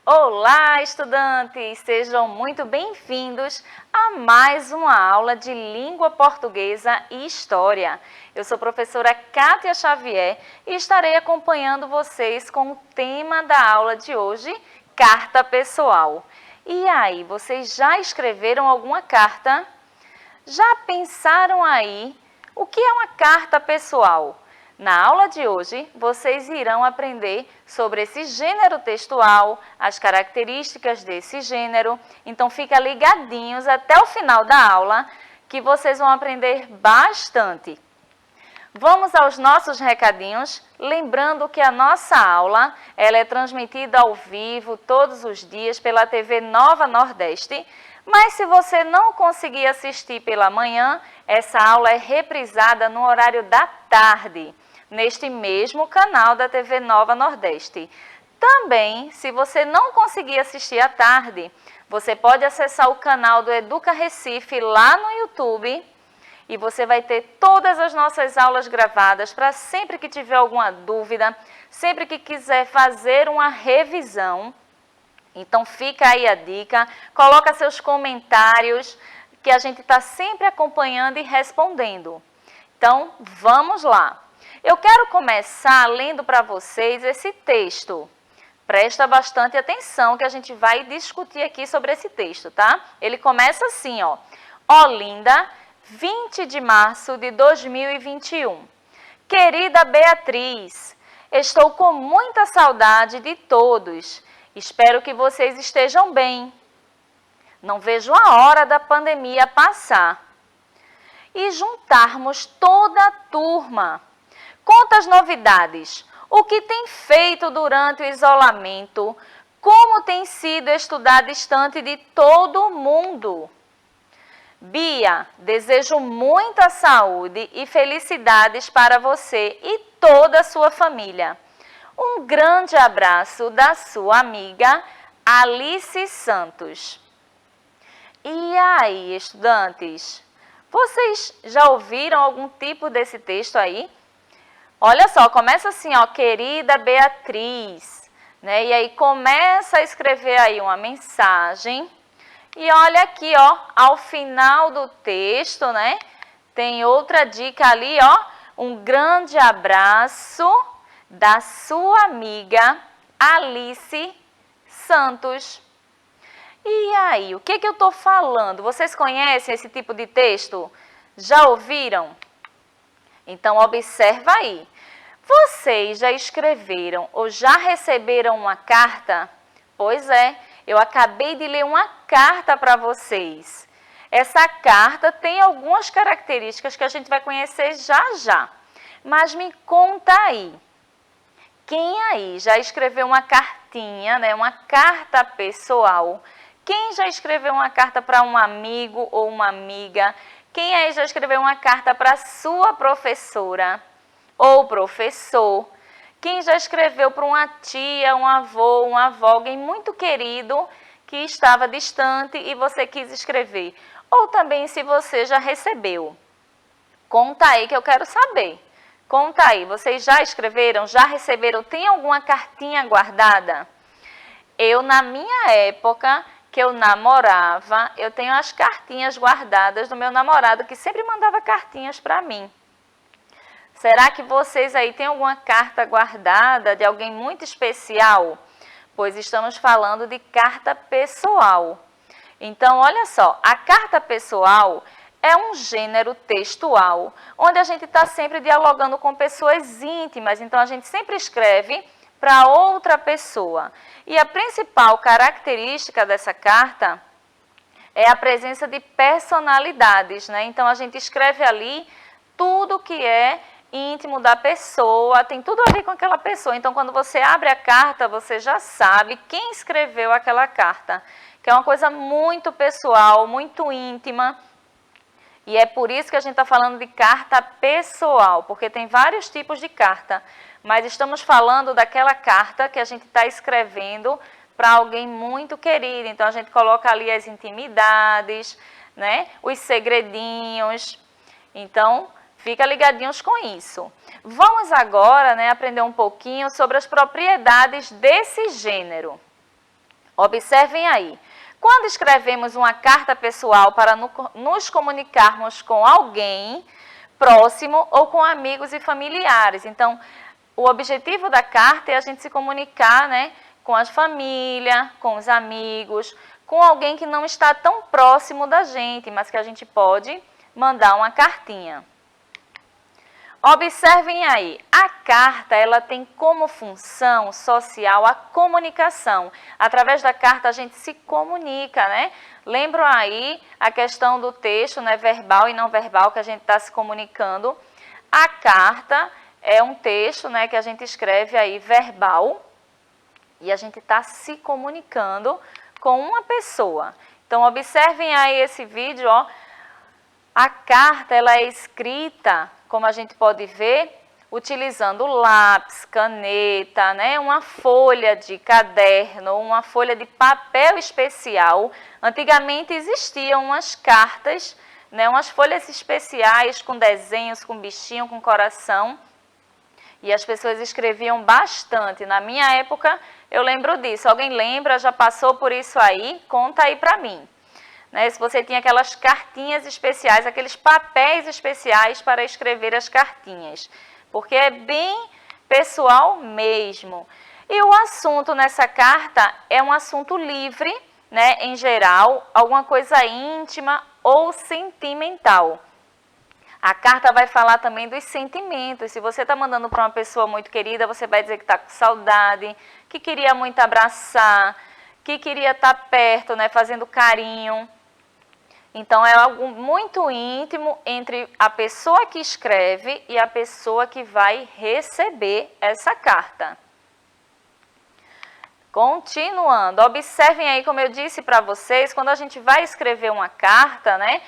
Olá, estudantes! Sejam muito bem-vindos a mais uma aula de Língua Portuguesa e História. Eu sou a professora Kátia Xavier e estarei acompanhando vocês com o tema da aula de hoje, Carta Pessoal. E aí, vocês já escreveram alguma carta? Já pensaram aí o que é uma carta pessoal? Na aula de hoje, vocês irão aprender sobre esse gênero textual, as características desse gênero. Então, fica ligadinhos até o final da aula, que vocês vão aprender bastante. Vamos aos nossos recadinhos, lembrando que a nossa aula ela é transmitida ao vivo todos os dias pela TV Nova Nordeste, mas se você não conseguir assistir pela manhã, essa aula é reprisada no horário da tarde, neste mesmo canal da TV Nova Nordeste. Também, se você não conseguir assistir à tarde, você pode acessar o canal do Educa Recife lá no YouTube e você vai ter todas as nossas aulas gravadas para sempre que tiver alguma dúvida, sempre que quiser fazer uma revisão. Então fica aí a dica, coloca seus comentários, que a gente está sempre acompanhando e respondendo. Então, vamos lá. Eu quero começar lendo para vocês esse texto. Presta bastante atenção que a gente vai discutir aqui sobre esse texto, tá? Ele começa assim, ó. Olinda, 20 de março de 2021. Querida Beatriz, estou com muita saudade de todos. Espero que vocês estejam bem. Não vejo a hora da pandemia passar e juntarmos toda a turma. Conta as novidades, o que tem feito durante o isolamento, como tem sido estudar distante de todo mundo. Bia, desejo muita saúde e felicidades para você e toda a sua família. Um grande abraço da sua amiga Alice Santos. E aí, estudantes, vocês já ouviram algum tipo desse texto aí? Olha só, começa assim, ó, querida Beatriz, né? E aí começa a escrever aí uma mensagem. E olha aqui, ó, ao final do texto, né? Tem outra dica ali, ó, um grande abraço da sua amiga Alice Santos. E aí, o que eu estou falando? Vocês conhecem esse tipo de texto? Já ouviram? Então, observa aí. Vocês já escreveram ou já receberam uma carta? Pois é, eu acabei de ler uma carta para vocês. Essa carta tem algumas características que a gente vai conhecer já já. Mas me conta aí. Quem aí já escreveu uma cartinha, né? Uma carta pessoal? Quem já escreveu uma carta para um amigo ou uma amiga? Quem aí já escreveu uma carta para sua professora ou professor? Quem já escreveu para uma tia, um avô, uma avó, alguém muito querido que estava distante e você quis escrever? Ou também se você já recebeu? Conta aí que eu quero saber. Conta aí, vocês já escreveram, já receberam, tem alguma cartinha guardada? Eu, na minha época, que eu namorava, eu tenho as cartinhas guardadas do meu namorado, que sempre mandava cartinhas para mim. Será que vocês aí têm alguma carta guardada de alguém muito especial? Pois estamos falando de carta pessoal. Então, olha só, a carta pessoal é um gênero textual, onde a gente está sempre dialogando com pessoas íntimas, então a gente sempre escreve para outra pessoa. E a principal característica dessa carta é a presença de personalidades, né? Então a gente escreve ali tudo que é íntimo da pessoa, tem tudo a ver com aquela pessoa. Então quando você abre a carta, você já sabe quem escreveu aquela carta, que é uma coisa muito pessoal, muito íntima. E é por isso que a gente está falando de carta pessoal, porque tem vários tipos de carta, mas estamos falando daquela carta que a gente está escrevendo para alguém muito querido. Então, a gente coloca ali as intimidades, né? Os segredinhos. Então, fica ligadinhos com isso. Vamos agora, né, aprender um pouquinho sobre as propriedades desse gênero. Observem aí. Quando escrevemos uma carta pessoal para nos comunicarmos com alguém próximo ou com amigos e familiares. Então, o objetivo da carta é a gente se comunicar, né, com a família, com os amigos, com alguém que não está tão próximo da gente, mas que a gente pode mandar uma cartinha. Observem aí, a carta ela tem como função social a comunicação. Através da carta a gente se comunica, né? Lembram aí a questão do texto, né, verbal e não verbal, que a gente está se comunicando. A carta é um texto, né, que a gente escreve aí verbal e a gente está se comunicando com uma pessoa. Então, observem aí esse vídeo, ó. A carta ela é escrita, como a gente pode ver, utilizando lápis, caneta, né, uma folha de caderno, uma folha de papel especial. Antigamente existiam umas cartas, né, umas folhas especiais com desenhos, com bichinho, com coração. E as pessoas escreviam bastante. Na minha época, eu lembro disso. Alguém lembra, já passou por isso aí? Conta aí para mim. Né, se você tinha aquelas cartinhas especiais, aqueles papéis especiais para escrever as cartinhas, porque é bem pessoal mesmo. E o assunto nessa carta é um assunto livre, né, em geral, alguma coisa íntima ou sentimental. A carta vai falar também dos sentimentos. Se você está mandando para uma pessoa muito querida, você vai dizer que está com saudade, que queria muito abraçar, que queria estar perto, né, fazendo carinho. Então, é algo muito íntimo entre a pessoa que escreve e a pessoa que vai receber essa carta. Continuando, observem aí, como eu disse para vocês, quando a gente vai escrever uma carta, né?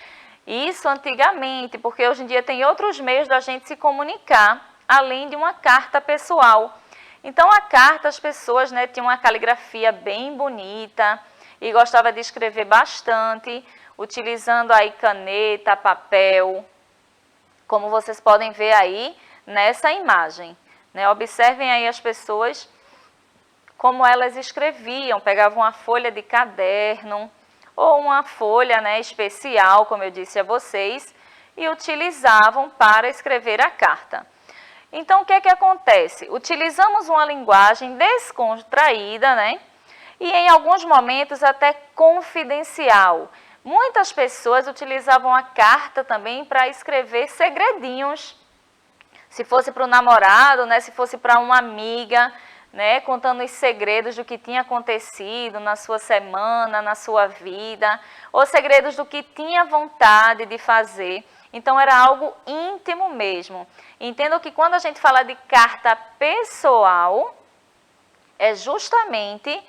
Isso antigamente, porque hoje em dia tem outros meios da gente se comunicar, além de uma carta pessoal. Então, a carta, as pessoas, né, tinham uma caligrafia bem bonita e gostavam de escrever bastante, utilizando aí caneta, papel, como vocês podem ver aí nessa imagem. Né? Observem aí as pessoas, como elas escreviam, pegavam uma folha de caderno ou uma folha, né, especial, como eu disse a vocês, e utilizavam para escrever a carta. Então, o que é que acontece? Utilizamos uma linguagem descontraída, né, e em alguns momentos até confidencial. Muitas pessoas utilizavam a carta também para escrever segredinhos. Se fosse para o namorado, né, se fosse para uma amiga, né, contando os segredos do que tinha acontecido na sua semana, na sua vida, ou segredos do que tinha vontade de fazer. Então, era algo íntimo mesmo. Entendo que quando a gente fala de carta pessoal, é justamente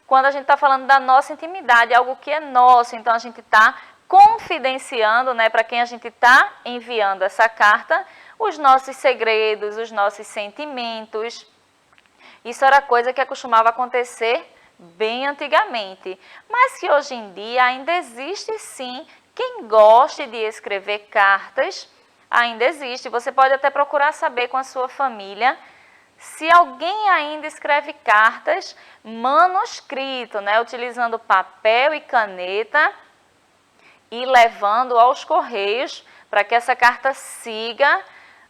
quando a gente está falando da nossa intimidade, algo que é nosso, então a gente está confidenciando, né, para quem a gente está enviando essa carta, os nossos segredos, os nossos sentimentos. Isso era coisa que costumava acontecer bem antigamente, mas que hoje em dia ainda existe sim quem goste de escrever cartas, ainda existe. Você pode até procurar saber com a sua família se alguém ainda escreve cartas manuscrito, né, utilizando papel e caneta e levando aos correios para que essa carta siga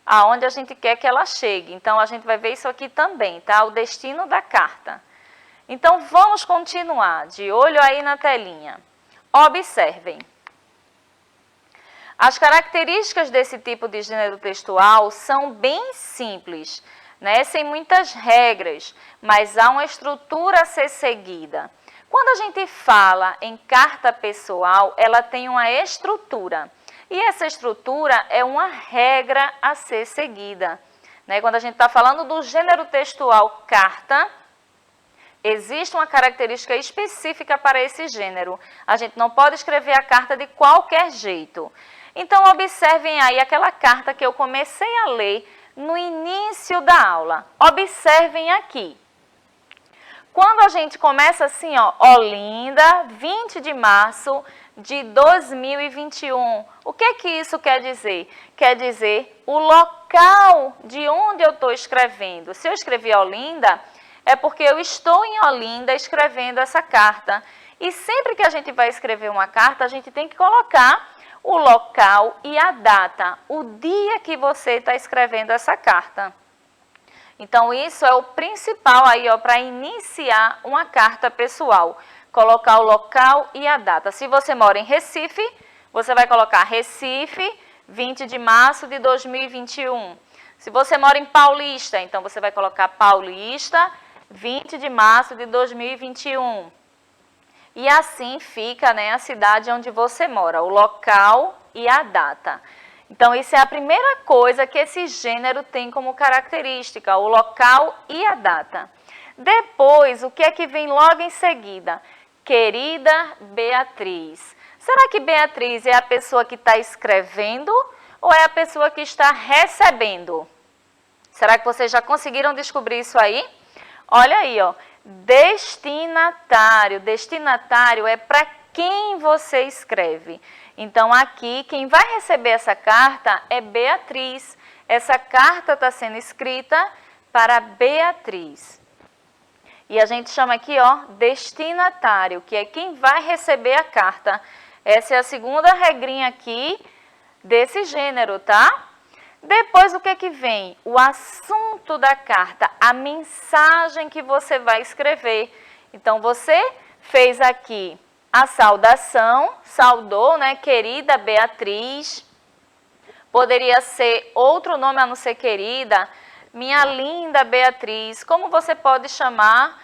aonde a gente quer que ela chegue. Então, a gente vai ver isso aqui também, tá? O destino da carta. Então, vamos continuar. De olho aí na telinha. Observem. As características desse tipo de gênero textual são bem simples, né, sem muitas regras, mas há uma estrutura a ser seguida. Quando a gente fala em carta pessoal, ela tem uma estrutura. E essa estrutura é uma regra a ser seguida. Né? Quando a gente está falando do gênero textual carta, existe uma característica específica para esse gênero. A gente não pode escrever a carta de qualquer jeito. Então, observem aí aquela carta que eu comecei a ler no início da aula. Observem aqui. Quando a gente começa assim, ó, Olinda, 20 de março de 2021, o que é que isso quer dizer? Quer dizer o local de onde eu estou escrevendo. Se eu escrevi Olinda, é porque eu estou em Olinda escrevendo essa carta. E sempre que a gente vai escrever uma carta, a gente tem que colocar o local e a data, o dia que você está escrevendo essa carta. Então, isso é o principal aí, ó, para iniciar uma carta pessoal. Colocar o local e a data. Se você mora em Recife, você vai colocar Recife, 20 de março de 2021. Se você mora em Paulista, então você vai colocar Paulista, 20 de março de 2021. E assim fica, né, a cidade onde você mora, o local e a data. Então, isso é a primeira coisa que esse gênero tem como característica, o local e a data. Depois, o que é que vem logo em seguida? Querida Beatriz. Será que Beatriz é a pessoa que está escrevendo ou é a pessoa que está recebendo? Será que vocês já conseguiram descobrir isso aí? Olha aí, ó. Destinatário. Destinatário é para quem você escreve. Então, aqui, quem vai receber essa carta é Beatriz. Essa carta está sendo escrita para Beatriz. E a gente chama aqui, ó, destinatário, que é quem vai receber a carta. Essa é a segunda regrinha aqui desse gênero, tá? Depois, o que que vem? O assunto da carta, a mensagem que você vai escrever. Então, você fez aqui a saudação, saudou, né, querida Beatriz. Poderia ser outro nome a não ser querida, minha linda Beatriz. Como você pode chamar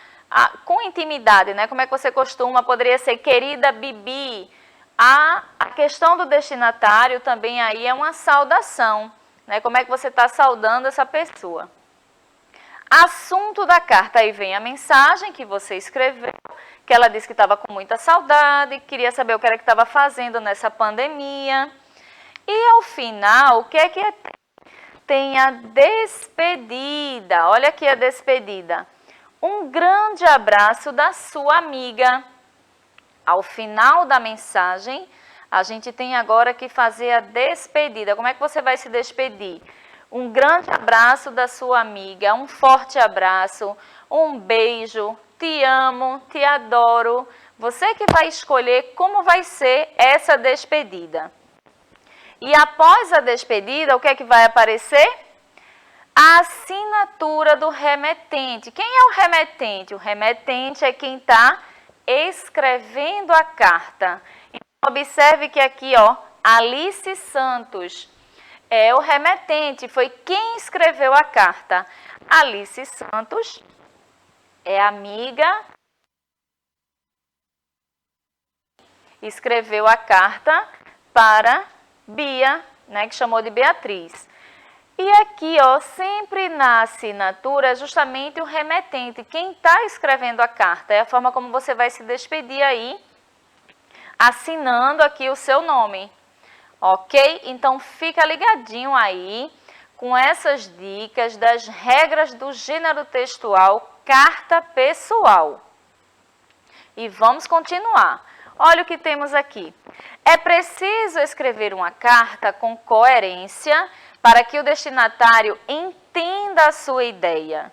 com intimidade, né? Como é que você costuma? Poderia ser querida Bibi. A questão do destinatário também aí é uma saudação, né? Como é que você está saudando essa pessoa? Assunto da carta, aí vem a mensagem que você escreveu, que ela disse que estava com muita saudade, queria saber o que era que estava fazendo nessa pandemia. E ao final, o que é? Tem a despedida. Olha aqui a despedida. Um grande abraço da sua amiga. Ao final da mensagem, a gente tem agora que fazer a despedida. Como é que você vai se despedir? Um grande abraço da sua amiga, um forte abraço, um beijo, te amo, te adoro. Você que vai escolher como vai ser essa despedida. E após a despedida, o que é que vai aparecer? A assinatura do remetente. Quem é o remetente? O remetente é quem está escrevendo a carta. Então, observe que aqui, ó, Alice Santos é o remetente, foi quem escreveu a carta. Alice Santos é amiga, escreveu a carta para Bia, né, que chamou de Beatriz. E aqui, ó, sempre na assinatura é justamente o remetente, quem está escrevendo a carta, é a forma como você vai se despedir aí, assinando aqui o seu nome. Ok? Então, fica ligadinho aí com essas dicas das regras do gênero textual carta pessoal. E vamos continuar. Olha o que temos aqui. É preciso escrever uma carta com coerência para que o destinatário entenda a sua ideia.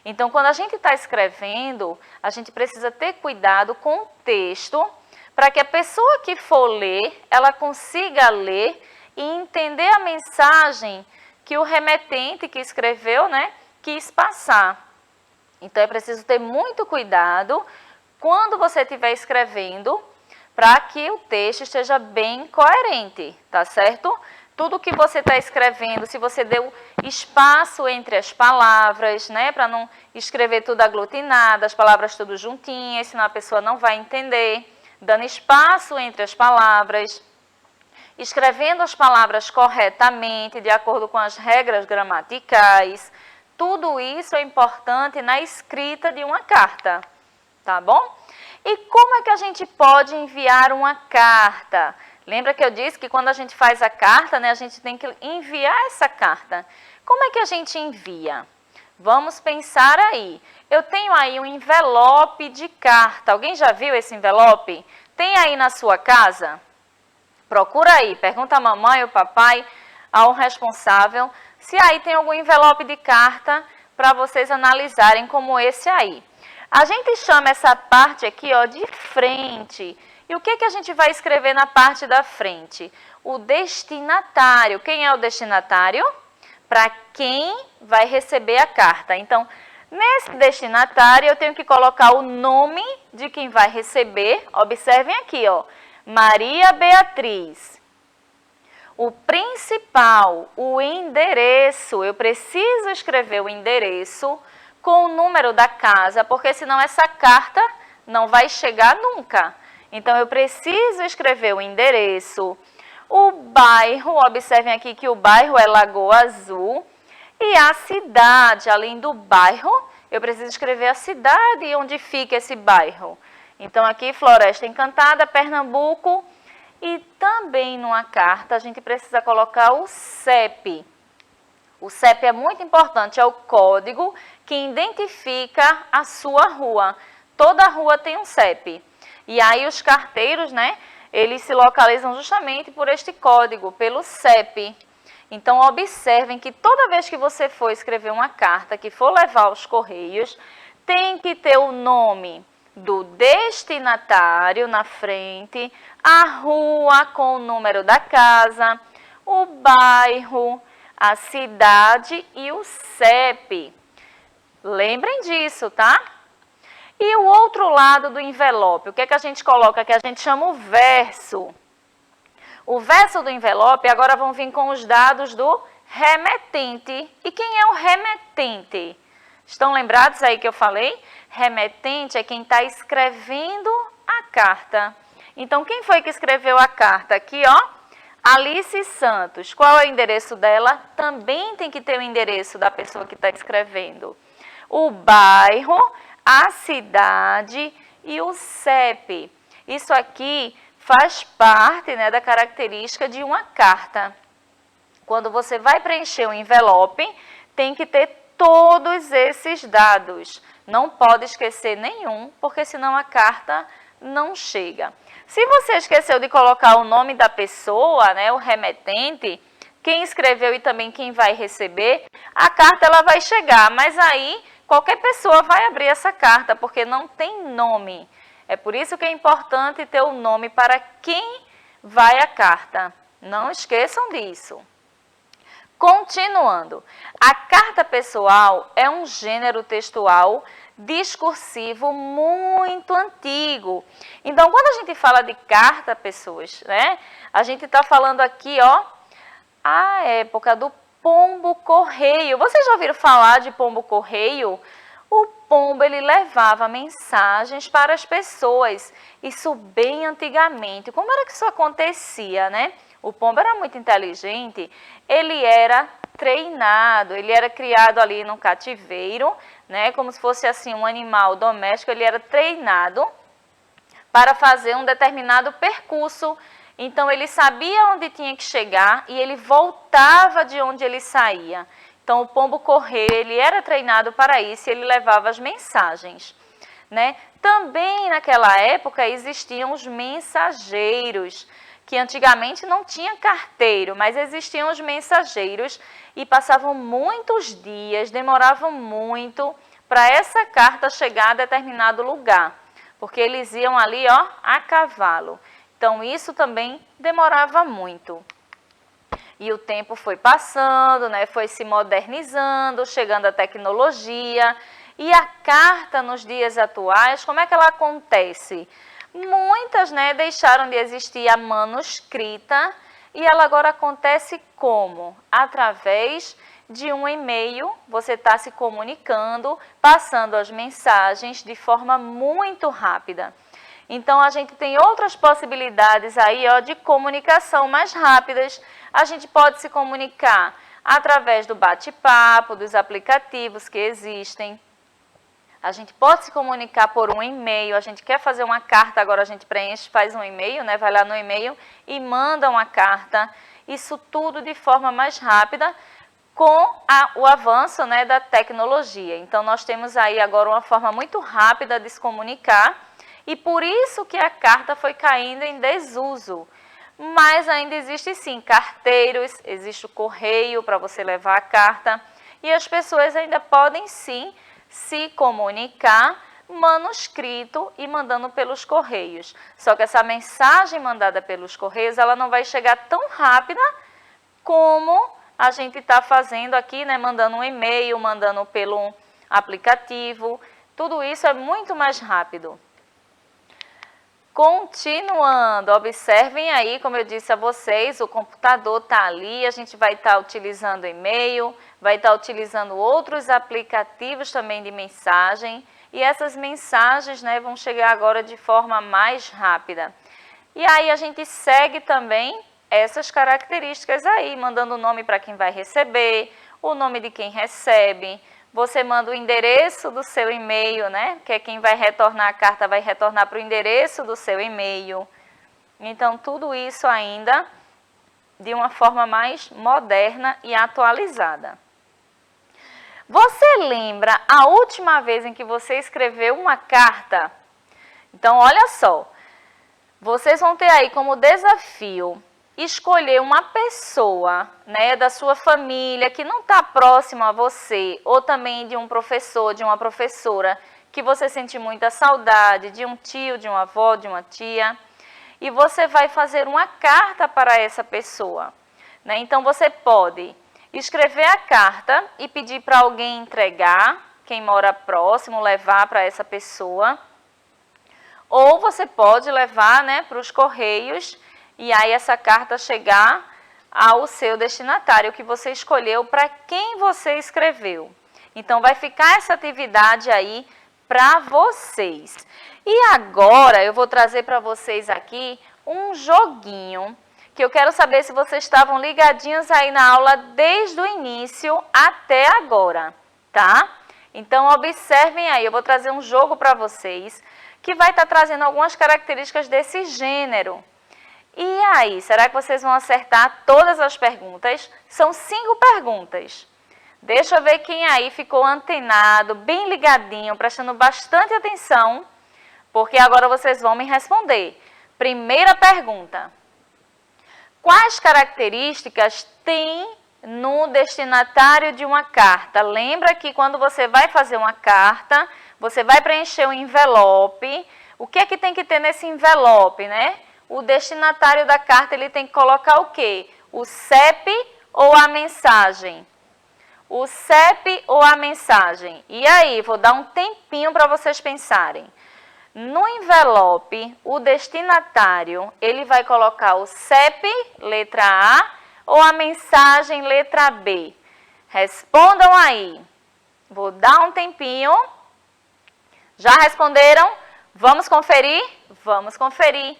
Então, quando a gente está escrevendo, a gente precisa ter cuidado com o texto, para que a pessoa que for ler, ela consiga ler e entender a mensagem que o remetente que escreveu, né, quis passar. Então, é preciso ter muito cuidado quando você estiver escrevendo, para que o texto esteja bem coerente, tá certo? Tudo que você está escrevendo, se você deu espaço entre as palavras, né, para não escrever tudo aglutinado, as palavras tudo juntinhas, senão a pessoa não vai entender. Dando espaço entre as palavras, escrevendo as palavras corretamente, de acordo com as regras gramaticais. Tudo isso é importante na escrita de uma carta, tá bom? E como é que a gente pode enviar uma carta? Lembra que eu disse que quando a gente faz a carta, né, a gente tem que enviar essa carta. Como é que a gente envia? Vamos pensar aí. Eu tenho aí um envelope de carta. Alguém já viu esse envelope? Tem aí na sua casa? Procura aí, pergunta a mamãe ou papai, ao responsável, se aí tem algum envelope de carta para vocês analisarem como esse aí. A gente chama essa parte aqui, ó, de frente. E o que a gente vai escrever na parte da frente? O destinatário. Quem é o destinatário? Para quem vai receber a carta. Então, nesse destinatário, eu tenho que colocar o nome de quem vai receber. Observem aqui, ó, Maria Beatriz. O principal, o endereço. Eu preciso escrever o endereço com o número da casa, porque senão essa carta não vai chegar nunca. Então, eu preciso escrever o endereço, o bairro, observem aqui que o bairro é Lagoa Azul, e a cidade, além do bairro, eu preciso escrever a cidade e onde fica esse bairro. Então, aqui, Floresta Encantada, Pernambuco, e também numa carta a gente precisa colocar o CEP. O CEP é muito importante, é o código que identifica a sua rua. Toda rua tem um CEP. E aí os carteiros, né, eles se localizam justamente por este código, pelo CEP. Então, observem que toda vez que você for escrever uma carta, que for levar aos correios, tem que ter o nome do destinatário na frente, a rua com o número da casa, o bairro, a cidade e o CEP. Lembrem disso, tá? E o outro lado do envelope, o que a gente coloca? Que a gente chama o verso. O verso do envelope, agora vão vir com os dados do remetente. E quem é o remetente? Estão lembrados aí que eu falei? Remetente é quem está escrevendo a carta. Então, quem foi que escreveu a carta? Aqui, ó, Alice Santos. Qual é o endereço dela? Também tem que ter o endereço da pessoa que está escrevendo. O bairro, a cidade e o CEP. Isso aqui faz parte, né, da característica de uma carta. Quando você vai preencher um envelope, tem que ter todos esses dados. Não pode esquecer nenhum, porque senão a carta não chega. Se você esqueceu de colocar o nome da pessoa, né, o remetente, quem escreveu e também quem vai receber, a carta ela vai chegar, mas aí qualquer pessoa vai abrir essa carta, porque não tem nome. É por isso que é importante ter o nome para quem vai a carta. Não esqueçam disso. Continuando, a carta pessoal é um gênero textual discursivo muito antigo. Então, quando a gente fala de carta, pessoas, né, a gente está falando aqui, ó, a época do pombo-correio. Vocês já ouviram falar de pombo-correio? O pombo, ele levava mensagens para as pessoas, isso bem antigamente. Como era que isso acontecia, né? O pombo era muito inteligente, ele era treinado, ele era criado ali no cativeiro, né? Como se fosse assim um animal doméstico, ele era treinado para fazer um determinado percurso. Então, ele sabia onde tinha que chegar e ele voltava de onde ele saía. Então, o pombo-correio, ele era treinado para isso e ele levava as mensagens, né? Também, naquela época, existiam os mensageiros, que antigamente não tinha carteiro, mas existiam os mensageiros e passavam muitos dias, demoravam muito para essa carta chegar a determinado lugar, porque eles iam ali, ó, a cavalo. Então, isso também demorava muito. E o tempo foi passando, né, foi se modernizando, chegando a tecnologia. E a carta nos dias atuais, como é que ela acontece? Muitas, né, deixaram de existir a manuscrita e ela agora acontece como? Através de um e-mail, você está se comunicando, passando as mensagens de forma muito rápida. Então, a gente tem outras possibilidades aí, ó, de comunicação mais rápidas. A gente pode se comunicar através do bate-papo, dos aplicativos que existem. A gente pode se comunicar por um e-mail. A gente quer fazer uma carta, agora a gente preenche, faz um e-mail, né? Vai lá no e-mail e manda uma carta. Isso tudo de forma mais rápida com o avanço, né, da tecnologia. Então, nós temos aí agora uma forma muito rápida de se comunicar. E por isso que a carta foi caindo em desuso. Mas ainda existe sim carteiros, existe o correio para você levar a carta. e as pessoas ainda podem sim se comunicar manuscrito e mandando pelos correios. Só que essa mensagem mandada pelos correios, ela não vai chegar tão rápida como a gente está fazendo aqui, né? Mandando um e-mail, mandando pelo aplicativo. Tudo isso é muito mais rápido. Continuando, observem aí, como eu disse a vocês, o computador está ali, a gente vai estar utilizando e-mail, vai estar utilizando outros aplicativos também de mensagem, e essas mensagens, né, vão chegar agora de forma mais rápida. E aí a gente segue também essas características aí, mandando o nome para quem vai receber, o nome de quem recebe. Você manda o endereço do seu e-mail, né? Que é quem vai retornar a carta, vai retornar para o endereço do seu e-mail. Então, tudo isso ainda de uma forma mais moderna e atualizada. Você lembra a última vez em que você escreveu uma carta? Então, olha só. Vocês vão ter aí como desafio escolher uma pessoa, né, da sua família que não está próximo a você, ou também de um professor, de uma professora, que você sente muita saudade, de um tio, de uma avó, de uma tia, e você vai fazer uma carta para essa pessoa, né? Então você pode escrever a carta e pedir para alguém entregar, quem mora próximo, levar para essa pessoa, ou você pode levar, né, para os correios, e aí essa carta chegar ao seu destinatário que você escolheu, para quem você escreveu. Então vai ficar essa atividade aí para vocês. E agora eu vou trazer para vocês aqui um joguinho, que eu quero saber se vocês estavam ligadinhos aí na aula desde o início até agora, tá? Então observem aí, eu vou trazer um jogo para vocês, que vai estar trazendo algumas características desse gênero. E aí, será que vocês vão acertar todas as perguntas? São 5 perguntas. Deixa eu ver quem aí ficou antenado, bem ligadinho, prestando bastante atenção, porque agora vocês vão me responder. Primeira pergunta. Quais características tem no destinatário de uma carta? Lembra que quando você vai fazer uma carta, você vai preencher um envelope. O que é que tem que ter nesse envelope, né? O destinatário da carta, ele tem que colocar o quê? O CEP ou a mensagem? O CEP ou a mensagem? E aí, vou dar um tempinho para vocês pensarem. No envelope, o destinatário, ele vai colocar o CEP, letra A, ou a mensagem, letra B? Respondam aí. Vou dar um tempinho. Já responderam? Vamos conferir? Vamos conferir.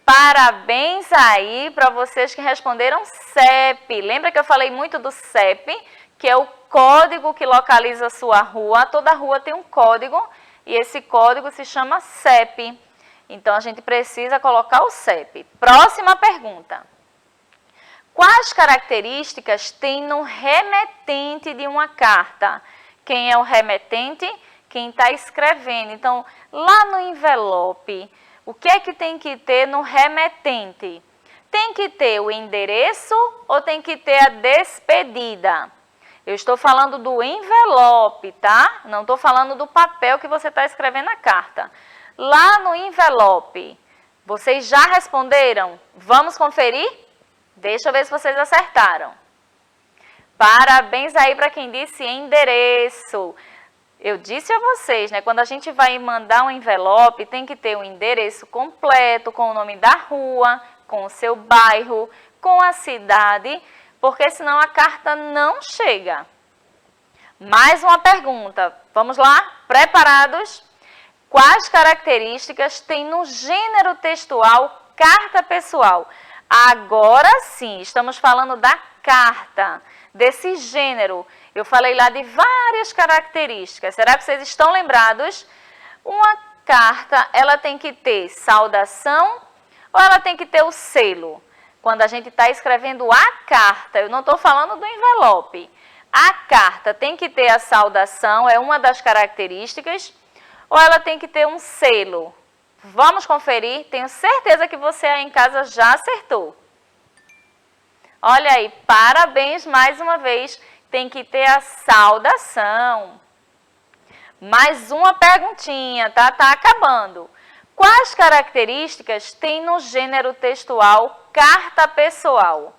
Parabéns aí para vocês que responderam CEP. Lembra que eu falei muito do CEP, que é o código que localiza a sua rua. Toda rua tem um código e esse código se chama CEP. Então, a gente precisa colocar o CEP. Próxima pergunta. Quais características tem no remetente de uma carta? Quem é o remetente? Quem está escrevendo. Então, lá no envelope, o que é que tem que ter no remetente? Tem que ter o endereço ou tem que ter a despedida? Eu estou falando do envelope, tá? Não estou falando do papel que você está escrevendo a carta. Lá no envelope, vocês já responderam? Vamos conferir? Deixa eu ver se vocês acertaram. Parabéns aí para quem disse endereço. Eu disse a vocês, né? Quando a gente vai mandar um envelope, tem que ter o endereço completo, com o nome da rua, com o seu bairro, com a cidade, porque senão a carta não chega. Mais uma pergunta. Vamos lá? Preparados? Quais características tem no gênero textual carta pessoal? Agora sim, estamos falando da carta, desse gênero. Eu falei lá de várias características. Será que vocês estão lembrados? Uma carta, ela tem que ter saudação ou ela tem que ter o selo? Quando a gente está escrevendo a carta, eu não estou falando do envelope. A carta tem que ter a saudação, é uma das características, ou ela tem que ter um selo? Vamos conferir, tenho certeza que você aí em casa já acertou. Olha aí, parabéns mais uma vez. tem que ter a saudação. Mais uma perguntinha, tá? Tá acabando. Quais características tem no gênero textual carta pessoal?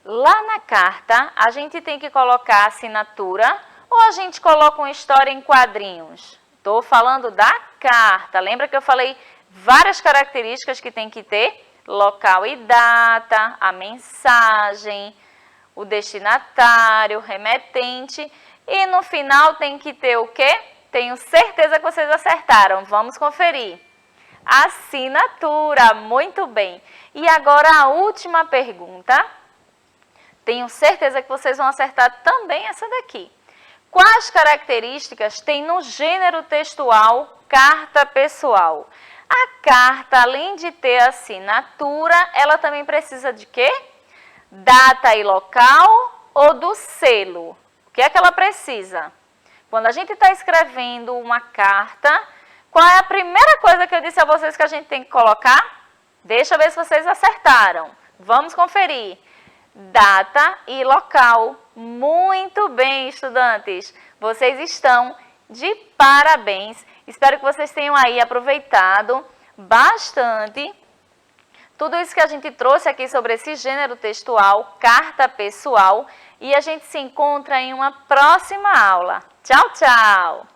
Lá na carta, a gente tem que colocar a assinatura ou a gente coloca uma história em quadrinhos? Estou falando da carta. Lembra que eu falei várias características que tem que ter? Local e data, a mensagem, o destinatário, o remetente. E no final tem que ter o quê? Tenho certeza que vocês acertaram. Vamos conferir. Assinatura, muito bem. E agora a última pergunta. Tenho certeza que vocês vão acertar também essa daqui. Quais características tem no gênero textual carta pessoal? A carta, além de ter assinatura, ela também precisa de quê? Data e local ou do selo? O que é que ela precisa? Quando a gente está escrevendo uma carta, qual é a primeira coisa que eu disse a vocês que a gente tem que colocar? Deixa eu ver se vocês acertaram. Vamos conferir. Data e local. Muito bem, estudantes. Vocês estão de parabéns. Espero que vocês tenham aí aproveitado bastante tudo isso que a gente trouxe aqui sobre esse gênero textual, carta pessoal. E a gente se encontra em uma próxima aula. Tchau, tchau!